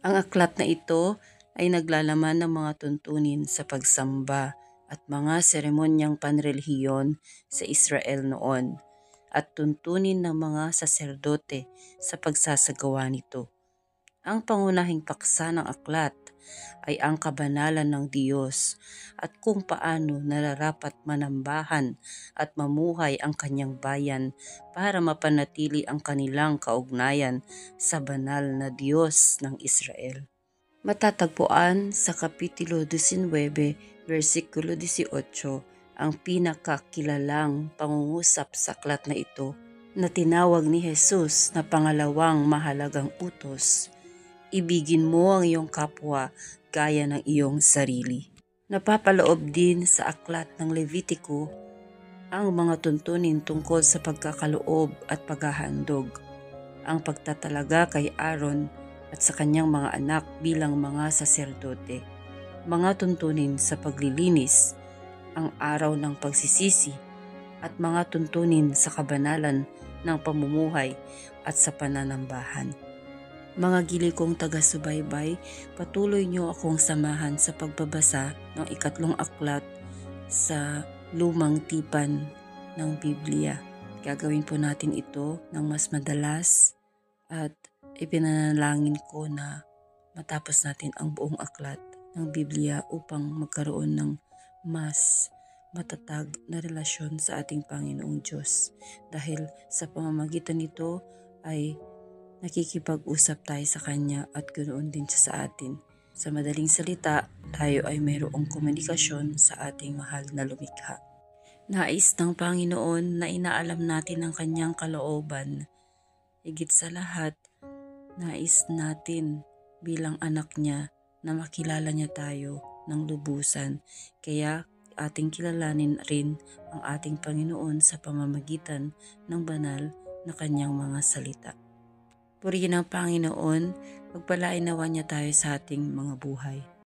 Ang aklat na ito ay naglalaman ng mga tuntunin sa pagsamba at mga seremonyang panrelihiyon sa Israel noon at tuntunin ng mga saserdote sa pagsasagawa nito. Ang pangunahing paksa ng aklat ay ang kabanalan ng Diyos at kung paano nararapat manambahan at mamuhay ang kanyang bayan para mapanatili ang kanilang kaugnayan sa banal na Diyos ng Israel. Matatagpuan sa Kapitulo 19, versikulo 18, ang pinakakilalang pangungusap sa aklat na ito na tinawag ni Jesus na pangalawang mahalagang utos. Ibigin mo ang iyong kapwa gaya ng iyong sarili. Napapaloob din sa aklat ng Levitiko ang mga tuntunin tungkol sa pagkakaloob at paghahandog, ang pagtatalaga kay Aaron at sa kanyang mga anak bilang mga saserdote, mga tuntunin sa paglilinis, ang araw ng pagsisisi, at mga tuntunin sa kabanalan ng pamumuhay at sa pananambahan. Mga gili kong taga-subaybay, patuloy niyo akong samahan sa pagbabasa ng ikatlong aklat sa lumang tipan ng Biblia. Gagawin po natin ito ng mas madalas at ipinanalangin ko na matapos natin ang buong aklat ng Biblia upang magkaroon ng mas matatag na relasyon sa ating Panginoong Diyos. Dahil sa pamamagitan nito ay nakikipag-usap tayo sa Kanya at ganoon din siya sa atin. Sa madaling salita, tayo ay mayroong komunikasyon sa ating mahal na lumikha. Nais ng Panginoon na inaalam natin ang Kanyang kalooban. Higit sa lahat, nais natin bilang anak niya na makilala niya tayo ng lubusan. Kaya ating kilalanin rin ang ating Panginoon sa pamamagitan ng banal na Kanyang mga salita. Purihin ang Panginoon, pagpalain nawa niya tayo sa ating mga buhay.